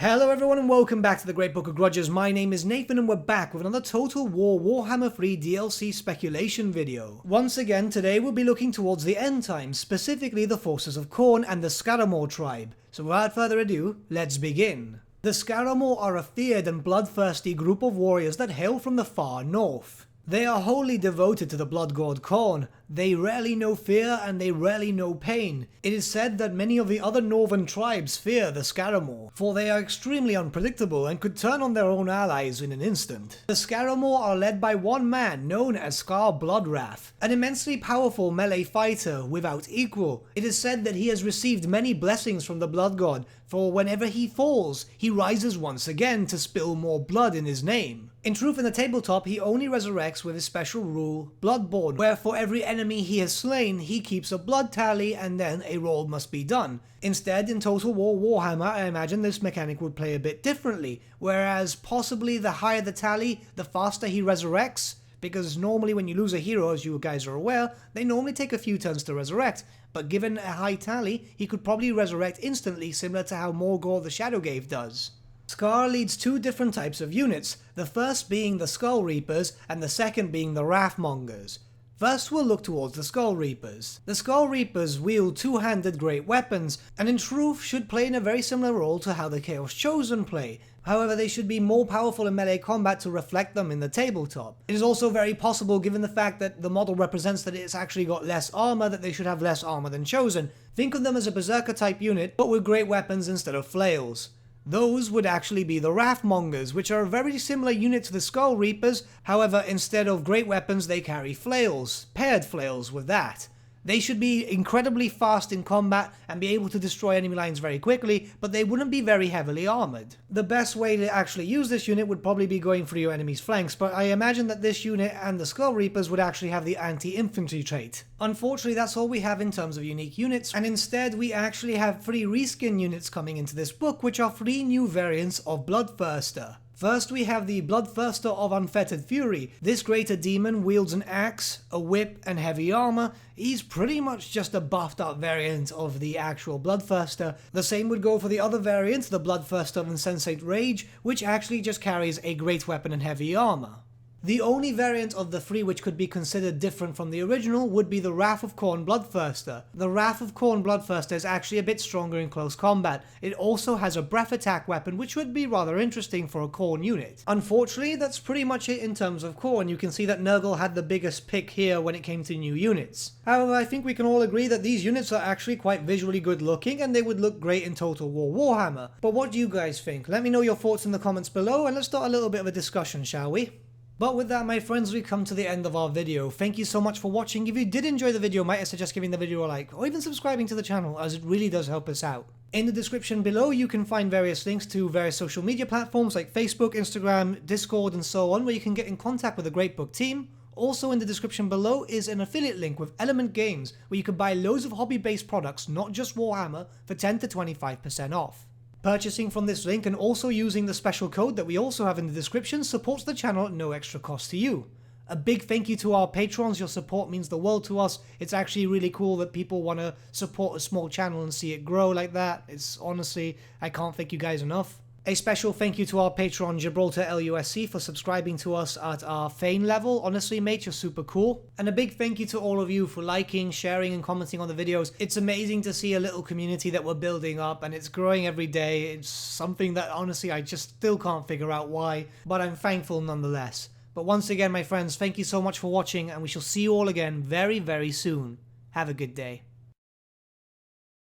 Hello everyone and welcome back to the Great Book of Grudges. My name is Nathan and we're back with another Total War Warhammer 3 DLC speculation video. Once again, today we'll be looking towards the end times, specifically the forces of Khorne and the Skarr tribe. So without further ado, let's begin. The Skarr are a feared and bloodthirsty group of warriors that hail from the far north. They are wholly devoted to the blood god Khorne. They rarely know fear and they rarely know pain. It is said that many of the other northern tribes fear the Skarr, for they are extremely unpredictable and could turn on their own allies in an instant. The Skarr are led by one man known as Skarr Bloodwrath, an immensely powerful melee fighter without equal. It is said that he has received many blessings from the blood god, for whenever he falls, he rises once again to spill more blood in his name. In truth, in the tabletop, he only resurrects with his special rule, Bloodborne, where for every enemy he has slain, he keeps a blood tally and then a roll must be done. Instead, in Total War Warhammer, I imagine this mechanic would play a bit differently, whereas possibly the higher the tally, the faster he resurrects, because normally when you lose a hero, as you guys are aware, they normally take a few turns to resurrect, but given a high tally, he could probably resurrect instantly, similar to how Morgor the Shadowgave does. Skarr leads two different types of units, the first being the Skull Reapers and the second being the Wrathmongers. First we'll look towards the Skull Reapers. The Skull Reapers wield two-handed great weapons, and in truth should play in a very similar role to how the Chaos Chosen play. However, they should be more powerful in melee combat to reflect them in the tabletop. It is also very possible, given the fact that the model represents that it's actually got less armor, that they should have less armor than Chosen. Think of them as a berserker type unit, but with great weapons instead of flails. Those would actually be the Wrathmongers, which are a very similar unit to the Skull Reapers, however instead of great weapons they carry flails, paired flails with that. They should be incredibly fast in combat and be able to destroy enemy lines very quickly, but they wouldn't be very heavily armored. The best way to actually use this unit would probably be going through your enemy's flanks, but I imagine that this unit and the Skull Reapers would actually have the anti-infantry trait. Unfortunately, that's all we have in terms of unique units, and instead we actually have 3 reskin units coming into this book, which are 3 new variants of Bloodthirster. First we have the Bloodthirster of Unfettered Fury. This greater demon wields an axe, a whip, and heavy armor. He's pretty much just a buffed up variant of the actual Bloodthirster. The same would go for the other variant, the Bloodthirster of Insensate Rage, which actually just carries a great weapon and heavy armor. The only variant of the 3 which could be considered different from the original would be the Wrath of Khorne Bloodthirster. The Wrath of Khorne Bloodthirster is actually a bit stronger in close combat. It also has a breath attack weapon, which would be rather interesting for a Khorne unit. Unfortunately, that's pretty much it in terms of Khorne. You can see that Nurgle had the biggest pick here when it came to new units. However, I think we can all agree that these units are actually quite visually good looking and they would look great in Total War Warhammer. But what do you guys think? Let me know your thoughts in the comments below and let's start a little bit of a discussion, shall we? But with that, my friends, we come to the end of our video. Thank you so much for watching. If you did enjoy the video, might I suggest giving the video a like, or even subscribing to the channel, as it really does help us out. In the description below, you can find various links to various social media platforms like Facebook, Instagram, Discord, and so on, where you can get in contact with the Great Book team. Also in the description below is an affiliate link with Element Games, where you can buy loads of hobby-based products, not just Warhammer, for 10 to 25% off. Purchasing from this link and also using the special code that we also have in the description supports the channel at no extra cost to you. A big thank you to our patrons. Your support means the world to us. It's actually really cool that people want to support a small channel and see it grow like that. It's honestly, I can't thank you guys enough. A special thank you to our patron Gibraltar LUSC for subscribing to us at our Fane level. Honestly, mate, you're super cool. And a big thank you to all of you for liking, sharing, and commenting on the videos. It's amazing to see a little community that we're building up, and it's growing every day. It's something that honestly I just still can't figure out why, but I'm thankful nonetheless. But once again, my friends, thank you so much for watching, and we shall see you all again very, very soon. Have a good day.